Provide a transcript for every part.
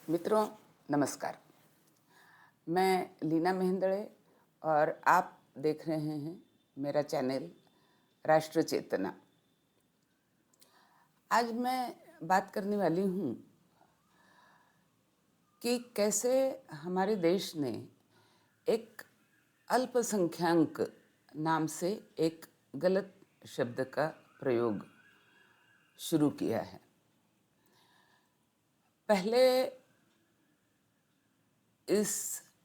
मित्रों, नमस्कार। मैं लीना मेहंदड़े और आप देख रहे हैं मेरा चैनल राष्ट्र चेतना। आज मैं बात करने वाली हूँ कि कैसे हमारे देश ने एक अल्पसंख्याक नाम से एक गलत शब्द का प्रयोग शुरू किया है। पहले इस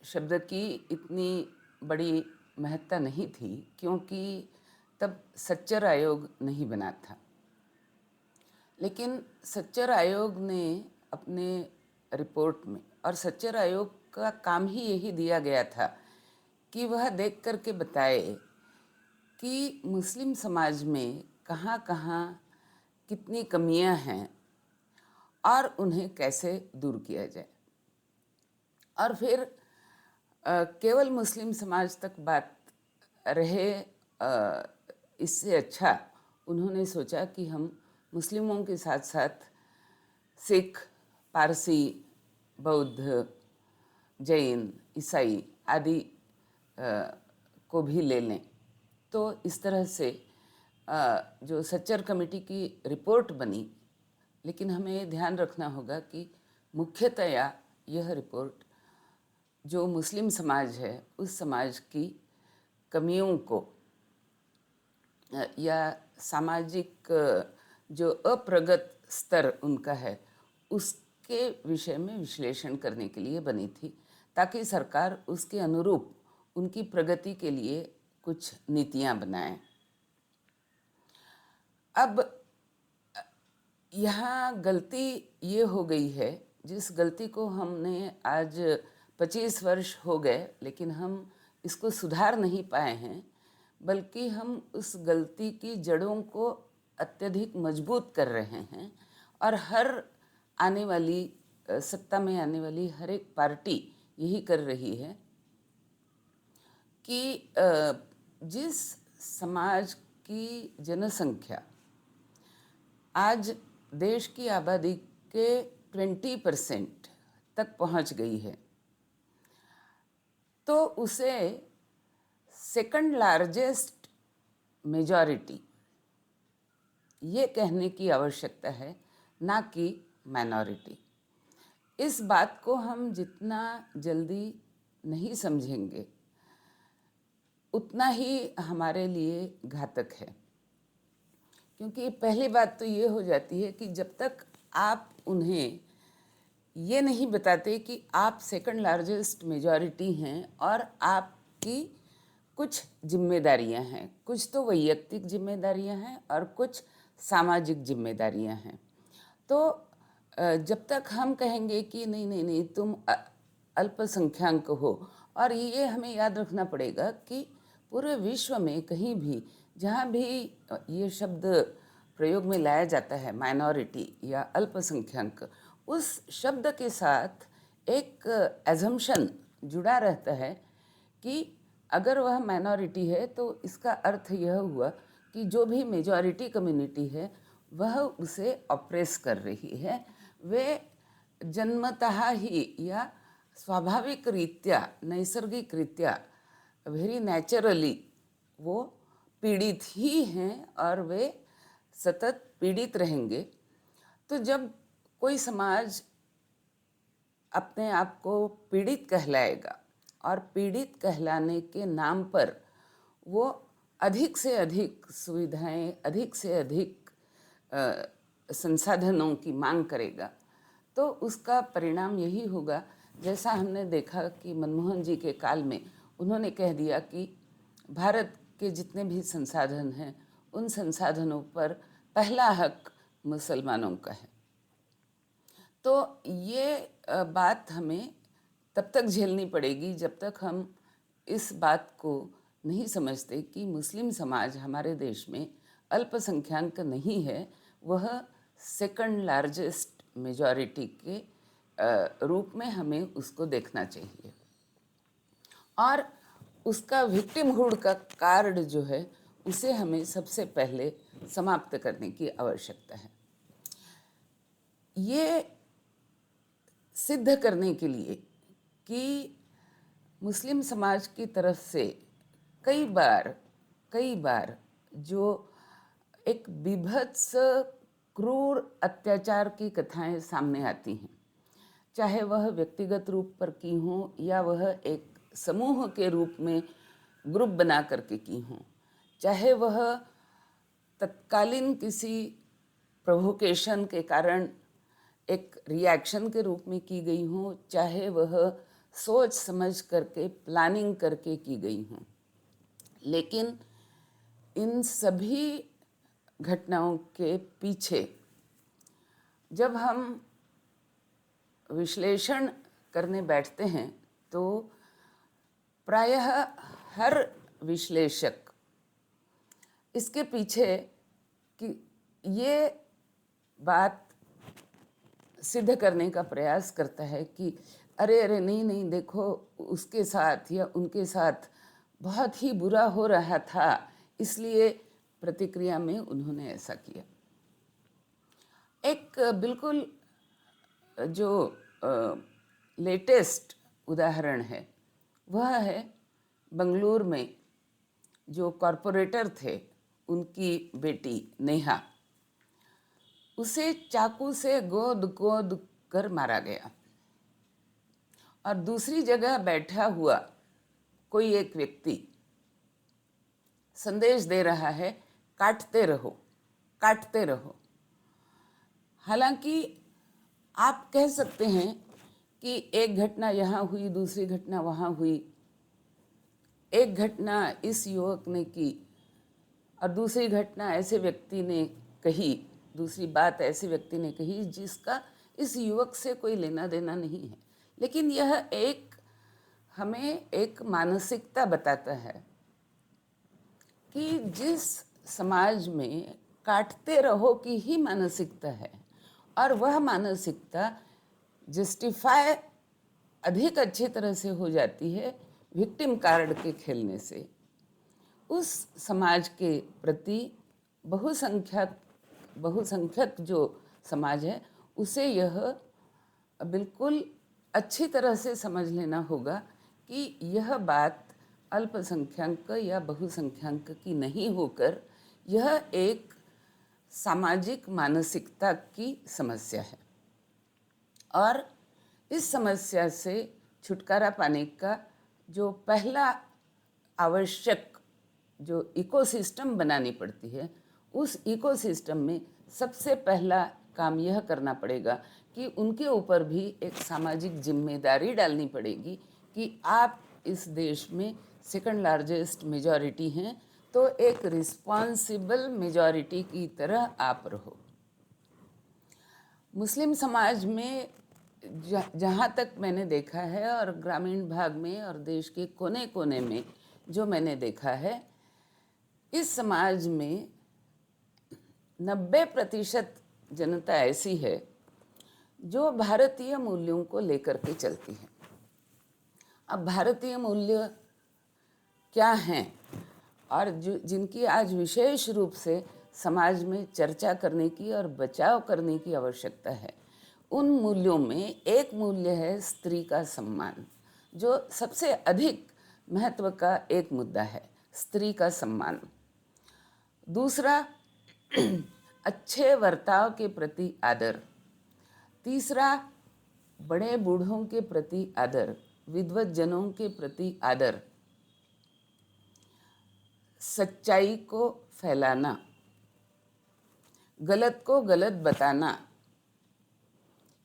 शब्द की इतनी बड़ी महत्ता नहीं थी, क्योंकि तब सच्चर आयोग नहीं बना था। लेकिन सच्चर आयोग ने अपने रिपोर्ट में, और सच्चर आयोग का काम ही यही दिया गया था कि वह देख करके बताए कि मुस्लिम समाज में कहाँ कहाँ कितनी कमियां हैं और उन्हें कैसे दूर किया जाए। और फिर केवल मुस्लिम समाज तक बात रहे, इससे अच्छा उन्होंने सोचा कि हम मुस्लिमों के साथ साथ सिख, पारसी, बौद्ध, जैन, ईसाई आदि को भी ले लें। तो इस तरह से जो सच्चर कमेटी की रिपोर्ट बनी, लेकिन हमें ये ध्यान रखना होगा कि मुख्यतया यह रिपोर्ट जो मुस्लिम समाज है उस समाज की कमियों को या सामाजिक जो अप्रगत स्तर उनका है उसके विषय में विश्लेषण करने के लिए बनी थी, ताकि सरकार उसके अनुरूप उनकी प्रगति के लिए कुछ नीतियां बनाए। अब यहाँ गलती ये हो गई है, जिस गलती को हमने आज 25 वर्ष हो गए लेकिन हम इसको सुधार नहीं पाए हैं, बल्कि हम उस गलती की जड़ों को अत्यधिक मजबूत कर रहे हैं। और हर आने वाली सत्ता में आने वाली हर एक पार्टी यही कर रही है कि जिस समाज की जनसंख्या आज देश की आबादी के 20% तक पहुंच गई है, तो उसे सेकंड लार्जेस्ट मेजॉरिटी ये कहने की आवश्यकता है, ना कि माइनॉरिटी। इस बात को हम जितना जल्दी नहीं समझेंगे उतना ही हमारे लिए घातक है। क्योंकि पहली बात तो ये हो जाती है कि जब तक आप उन्हें ये नहीं बताते कि आप सेकंड लार्जेस्ट मेजॉरिटी हैं और आपकी कुछ जिम्मेदारियां हैं, कुछ तो वैयक्तिक जिम्मेदारियां हैं और कुछ सामाजिक जिम्मेदारियां हैं, तो जब तक हम कहेंगे कि नहीं नहीं नहीं तुम अल्पसंख्याक हो, और ये हमें याद रखना पड़ेगा कि पूरे विश्व में कहीं भी जहाँ भी ये शब्द प्रयोग में लाया जाता है माइनॉरिटी या अल्पसंख्यक, उस शब्द के साथ एक एजम्पशन जुड़ा रहता है कि अगर वह माइनॉरिटी है तो इसका अर्थ यह हुआ कि जो भी मेजॉरिटी कम्युनिटी है वह उसे ऑप्रेस कर रही है। वे जन्मतः ही या स्वाभाविक रीत्या, नैसर्गिक रीत्या, वेरी नेचुरली वो पीड़ित ही हैं और वे सतत पीड़ित रहेंगे। तो जब कोई समाज अपने आप को पीड़ित कहलाएगा और पीड़ित कहलाने के नाम पर वो अधिक से अधिक सुविधाएं, अधिक से अधिक संसाधनों की मांग करेगा, तो उसका परिणाम यही होगा, जैसा हमने देखा कि मनमोहन जी के काल में उन्होंने कह दिया कि भारत के जितने भी संसाधन हैं उन संसाधनों पर पहला हक मुसलमानों का है। तो ये बात हमें तब तक झेलनी पड़ेगी जब तक हम इस बात को नहीं समझते कि मुस्लिम समाज हमारे देश में अल्पसंख्याक नहीं है, वह सेकंड लार्जेस्ट मेजॉरिटी के रूप में हमें उसको देखना चाहिए। और उसका विक्टिमहुड का कार्ड जो है उसे हमें सबसे पहले समाप्त करने की आवश्यकता है। ये सिद्ध करने के लिए कि मुस्लिम समाज की तरफ से कई बार जो एक बीभत्स क्रूर अत्याचार की कथाएं सामने आती हैं, चाहे वह व्यक्तिगत रूप पर की हों या वह एक समूह के रूप में ग्रुप बना करके की हों, चाहे वह तत्कालीन किसी प्रोवोकेशन के कारण एक रिएक्शन के रूप में की गई हों, चाहे वह सोच समझ करके प्लानिंग करके की गई हों, लेकिन इन सभी घटनाओं के पीछे जब हम विश्लेषण करने बैठते हैं तो प्रायः हर विश्लेषक इसके पीछे कि ये बात सिद्ध करने का प्रयास करता है कि अरे अरे नहीं नहीं, देखो उसके साथ या उनके साथ बहुत ही बुरा हो रहा था, इसलिए प्रतिक्रिया में उन्होंने ऐसा किया। एक बिल्कुल जो लेटेस्ट उदाहरण है वह है बंगलुरु में जो कॉरपोरेटर थे, उनकी बेटी नेहा, उसे चाकू से गोद गोद कर मारा गया और दूसरी जगह बैठा हुआ कोई एक व्यक्ति संदेश दे रहा है, काटते रहो काटते रहो। हालांकि आप कह सकते हैं कि एक घटना यहाँ हुई, दूसरी घटना वहाँ हुई, एक घटना इस युवक ने की और दूसरी घटना ऐसे व्यक्ति ने कही, दूसरी बात ऐसे व्यक्ति ने कही जिसका इस युवक से कोई लेना देना नहीं है, लेकिन यह हमें एक मानसिकता बताता है कि जिस समाज में काटते रहो की ही मानसिकता है और वह मानसिकता जस्टिफाई अधिक अच्छी तरह से हो जाती है विक्टिम कार्ड के खेलने से, उस समाज के प्रति बहुसंख्यक जो समाज है उसे यह बिल्कुल अच्छी तरह से समझ लेना होगा कि यह बात अल्पसंख्यक या बहुसंख्यक की नहीं होकर यह एक सामाजिक मानसिकता की समस्या है और इस समस्या से छुटकारा पाने का जो पहला आवश्यक जो इकोसिस्टम बनानी पड़ती है, उस इकोसिस्टम में सबसे पहला काम यह करना पड़ेगा कि उनके ऊपर भी एक सामाजिक जिम्मेदारी डालनी पड़ेगी कि आप इस देश में सेकंड लार्जेस्ट मेजॉरिटी हैं, तो एक रिस्पॉन्सिबल मेजॉरिटी की तरह आप रहो। मुस्लिम समाज में जहाँ तक मैंने देखा है और ग्रामीण भाग में और देश के कोने कोने में जो मैंने देखा है, इस समाज में 90% जनता ऐसी है जो भारतीय मूल्यों को लेकर के चलती है। अब भारतीय मूल्य क्या हैं और जिनकी आज विशेष रूप से समाज में चर्चा करने की और बचाव करने की आवश्यकता है, उन मूल्यों में एक मूल्य है स्त्री का सम्मान, जो सबसे अधिक महत्व का एक मुद्दा है, स्त्री का सम्मान। दूसरा अच्छे बर्ताव के प्रति आदर। तीसरा बड़े बूढ़ों के प्रति आदर, विद्वत जनों के प्रति आदर। सच्चाई को फैलाना, गलत को गलत बताना,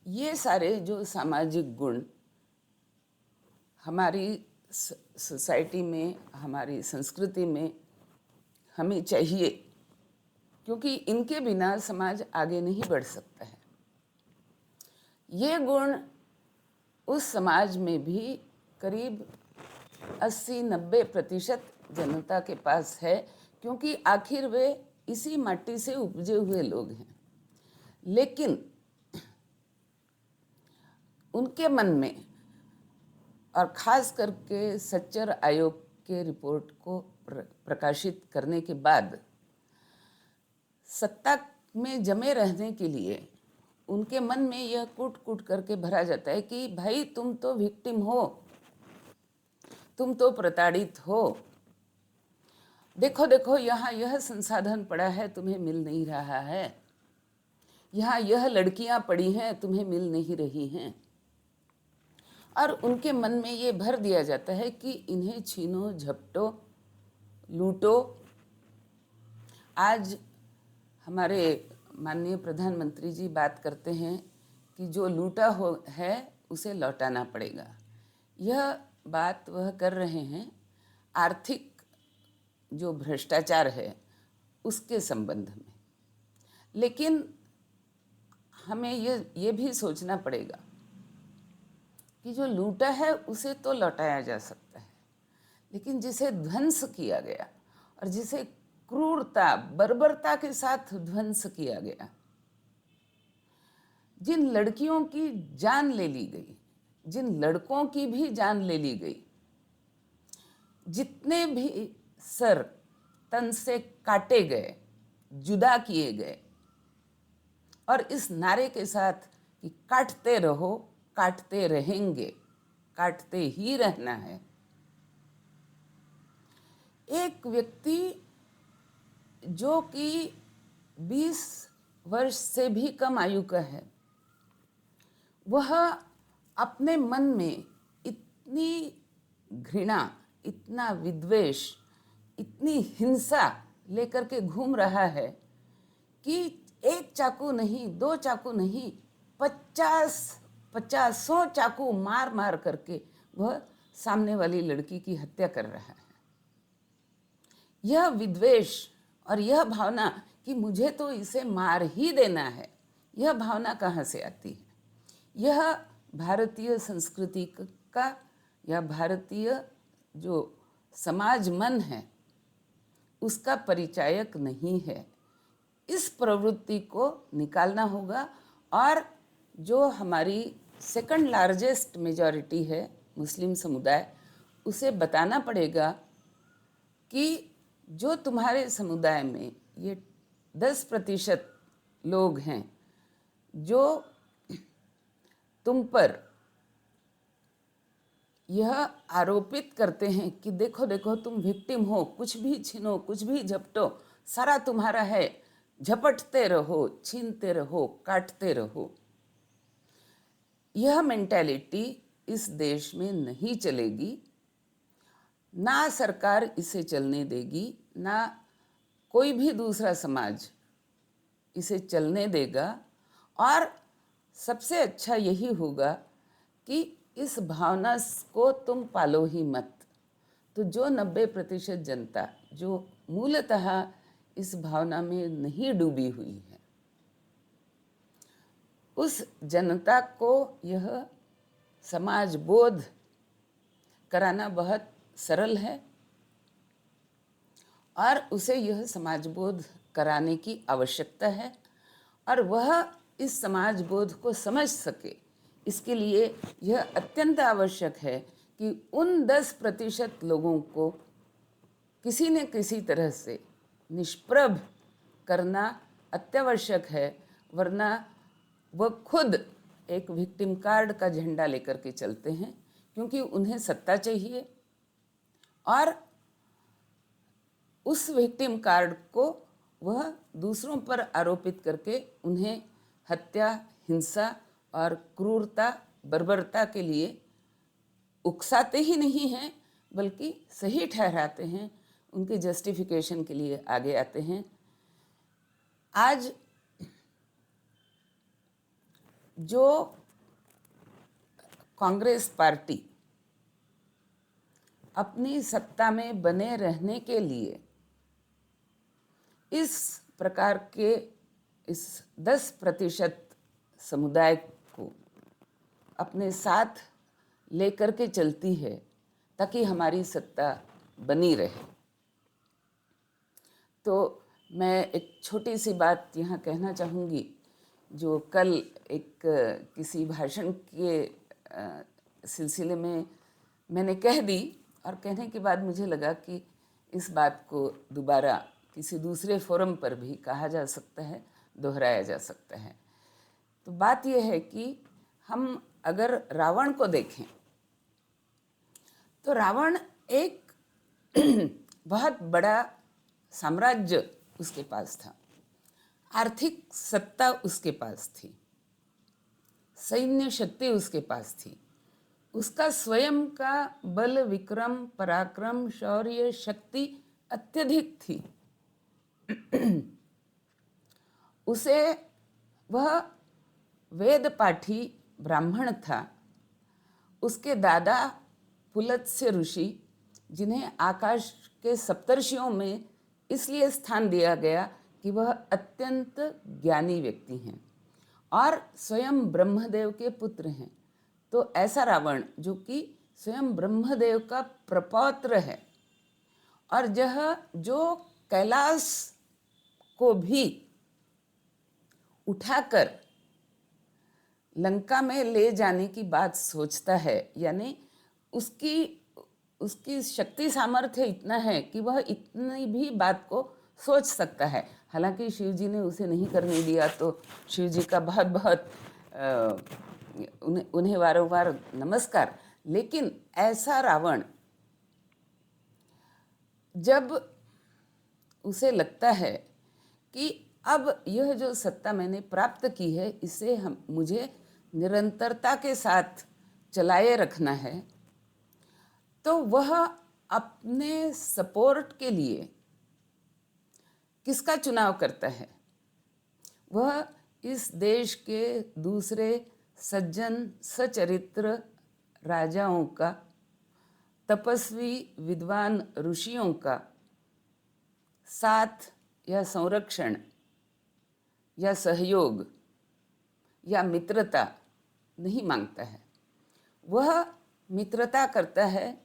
ये सारे जो सामाजिक गुण हमारी सोसाइटी में, हमारी संस्कृति में हमें चाहिए, क्योंकि इनके बिना समाज आगे नहीं बढ़ सकता है। ये गुण उस समाज में भी करीब 80-90% जनता के पास है, क्योंकि आखिर वे इसी माटी से उपजे हुए लोग हैं। लेकिन उनके मन में, और ख़ास करके सच्चर आयोग के रिपोर्ट को प्रकाशित करने के बाद, सत्ता में जमे रहने के लिए उनके मन में यह कूट कूट करके भरा जाता है कि भाई तुम तो विक्टिम हो, तुम तो प्रताड़ित हो, देखो देखो यहाँ यह संसाधन पड़ा है तुम्हें मिल नहीं रहा है, यहाँ यह लड़कियां पड़ी हैं तुम्हें मिल नहीं रही हैं। और उनके मन में ये भर दिया जाता है कि इन्हें छीनो, झपटो, लूटो। आज हमारे माननीय प्रधानमंत्री जी बात करते हैं कि जो लूटा हो है उसे लौटाना पड़ेगा। यह बात वह कर रहे हैं आर्थिक जो भ्रष्टाचार है उसके संबंध में। लेकिन हमें ये भी सोचना पड़ेगा कि जो लूटा है उसे तो लौटाया जा सकता है, लेकिन जिसे ध्वंस किया गया और जिसे क्रूरता, बर्बरता के साथ ध्वंस किया गया, जिन लड़कियों की जान ले ली गई, जिन लड़कों की भी जान ले ली गई, जितने भी सर तन से काटे गए, जुदा किए गए, और इस नारे के साथ कि काटते रहो, काटते रहेंगे, काटते ही रहना है। एक व्यक्ति जो कि 20 वर्ष से भी कम आयु का है, वह अपने मन में इतनी घृणा, इतना विद्वेष, इतनी हिंसा लेकर के घूम रहा है कि एक चाकू नहीं, 2 चाकू नहीं, 50-50 चाकू मार मार करके वह सामने वाली लड़की की हत्या कर रहा है। यह विद्वेष और यह भावना कि मुझे तो इसे मार ही देना है, यह भावना कहाँ से आती है? यह भारतीय संस्कृति का या भारतीय जो समाज मन है उसका परिचायक नहीं है। इस प्रवृत्ति को निकालना होगा और जो हमारी सेकंड लार्जेस्ट मेजॉरिटी है मुस्लिम समुदाय, उसे बताना पड़ेगा कि जो तुम्हारे समुदाय में ये 10% लोग हैं जो तुम पर यह आरोपित करते हैं कि देखो देखो तुम विक्टिम हो, कुछ भी छीनो, कुछ भी झपटो, सारा तुम्हारा है, झपटते रहो, छीनते रहो, काटते रहो। यह मेंटालिटी इस देश में नहीं चलेगी, ना सरकार इसे चलने देगी, ना कोई भी दूसरा समाज इसे चलने देगा। और सबसे अच्छा यही होगा कि इस भावना को तुम पालो ही मत। तो जो 90% जनता जो मूलतः इस भावना में नहीं डूबी हुई है, उस जनता को यह समाज बोध कराना बहुत सरल है और उसे यह समाज बोध कराने की आवश्यकता है। और वह इस समाज बोध को समझ सके, इसके लिए यह अत्यंत आवश्यक है कि उन 10% लोगों को किसी न किसी तरह से निष्प्रभ करना अत्यावश्यक है, वरना वह खुद एक विक्टिम कार्ड का झंडा लेकर के चलते हैं, क्योंकि उन्हें सत्ता चाहिए और उस विक्टिम कार्ड को वह दूसरों पर आरोपित करके उन्हें हत्या, हिंसा और क्रूरता, बर्बरता के लिए उकसाते ही नहीं हैं, बल्कि सही ठहराते हैं, उनके जस्टिफिकेशन के लिए आगे आते हैं। आज जो कांग्रेस पार्टी अपनी सत्ता में बने रहने के लिए इस प्रकार के इस 10% समुदाय को अपने साथ लेकर के चलती है ताकि हमारी सत्ता बनी रहे। तो मैं एक छोटी सी बात यहाँ कहना चाहूँगी, जो कल एक किसी भाषण के सिलसिले में मैंने कह दी और कहने के बाद मुझे लगा कि इस बात को दोबारा किसी दूसरे फोरम पर भी कहा जा सकता है, दोहराया जा सकता है। तो बात यह है कि हम अगर रावण को देखें तो रावण एक बहुत बड़ा साम्राज्य उसके पास था, आर्थिक सत्ता उसके पास थी, सैन्य शक्ति उसके पास थी, उसका स्वयं का बल, विक्रम, पराक्रम, शौर्य, शक्ति अत्यधिक थी। उसे वह वेद पाठी ब्राह्मण था। उसके दादा पुलत्स्य ऋषि, जिन्हें आकाश के सप्तर्षियों में इसलिए स्थान दिया गया कि वह अत्यंत ज्ञानी व्यक्ति हैं और स्वयं ब्रह्मदेव के पुत्र हैं। तो ऐसा रावण जो कि स्वयं ब्रह्मदेव का प्रपौत्र है और यह जो कैलाश को भी उठाकर लंका में ले जाने की बात सोचता है, यानी उसकी शक्ति सामर्थ्य इतना है कि वह इतनी भी बात को सोच सकता है। हालांकि शिव जी ने उसे नहीं करने दिया, तो शिव जी का बहुत बहुत उन्हें वारंवार नमस्कार। लेकिन ऐसा रावण जब उसे लगता है कि अब यह जो सत्ता मैंने प्राप्त की है, इसे मुझे निरंतरता के साथ चलाए रखना है, तो वह अपने सपोर्ट के लिए किसका चुनाव करता है? वह इस देश के दूसरे सज्जन सचरित्र राजाओं का, तपस्वी विद्वान ऋषियों का साथ या संरक्षण या सहयोग या मित्रता नहीं मांगता है। वह मित्रता करता है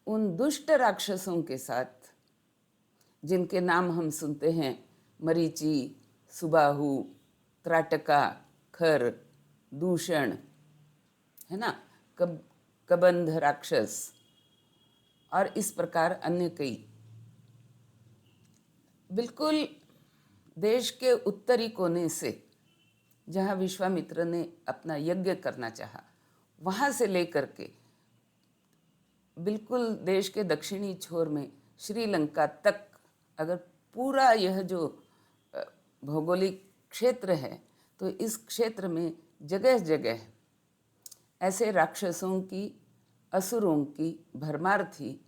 उन दुष्ट राक्षसों के साथ जिनके नाम हम सुनते हैं, मरीचि, सुबाहु, त्राटका, खर, दूषण, है ना, कबंध राक्षस और इस प्रकार अन्य कई। बिल्कुल देश के उत्तरी कोने से जहाँ विश्वामित्र ने अपना यज्ञ करना चाहा, वहाँ से लेकर के बिल्कुल देश के दक्षिणी छोर में श्रीलंका तक, अगर पूरा यह जो भौगोलिक क्षेत्र है, तो इस क्षेत्र में जगह जगह ऐसे राक्षसों की, असुरों की भरमार थी,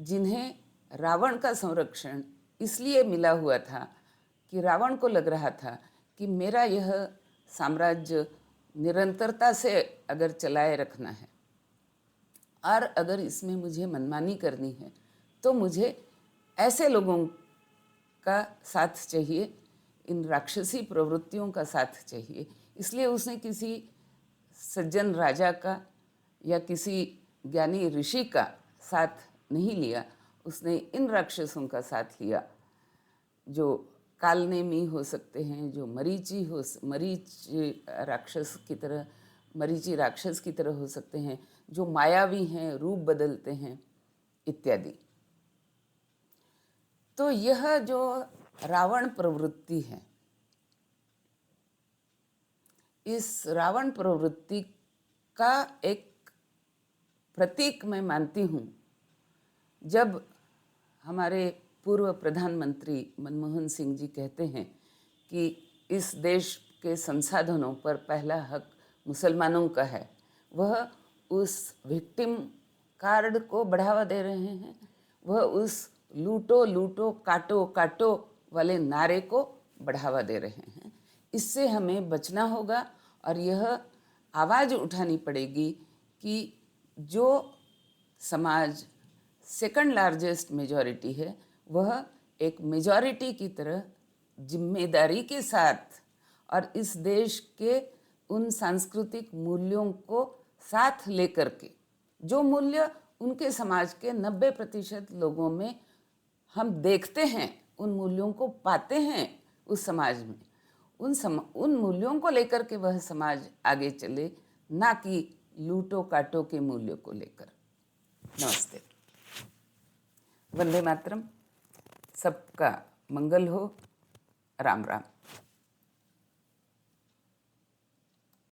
जिन्हें रावण का संरक्षण इसलिए मिला हुआ था कि रावण को लग रहा था कि मेरा यह साम्राज्य निरंतरता से अगर चलाए रखना है और अगर इसमें मुझे मनमानी करनी है, तो मुझे ऐसे लोगों का साथ चाहिए, इन राक्षसी प्रवृत्तियों का साथ चाहिए। इसलिए उसने किसी सज्जन राजा का या किसी ज्ञानी ऋषि का साथ नहीं लिया, उसने इन राक्षसों का साथ लिया जो कालनेमी हो सकते हैं, जो मरीचि राक्षस की तरह हो सकते हैं, जो मायावी हैं, रूप बदलते हैं इत्यादि। तो यह जो रावण प्रवृत्ति है, इस रावण प्रवृत्ति का एक प्रतीक मैं मानती हूँ जब हमारे पूर्व प्रधानमंत्री मनमोहन सिंह जी कहते हैं कि इस देश के संसाधनों पर पहला हक मुसलमानों का है। वह उस विक्टिम कार्ड को बढ़ावा दे रहे हैं, वह उस लूटो लूटो काटो काटो वाले नारे को बढ़ावा दे रहे हैं। इससे हमें बचना होगा और यह आवाज़ उठानी पड़ेगी कि जो समाज सेकंड लार्जेस्ट मेजॉरिटी है, वह एक मेजॉरिटी की तरह जिम्मेदारी के साथ और इस देश के उन सांस्कृतिक मूल्यों को साथ लेकर के, जो मूल्य उनके समाज के 90% लोगों में हम देखते हैं, उन मूल्यों को पाते हैं उस समाज में, उन मूल्यों को लेकर के वह समाज आगे चले, ना कि लूटो काटो के मूल्यों को लेकर। नमस्ते। वंदे मातरम। सबका मंगल हो। राम राम।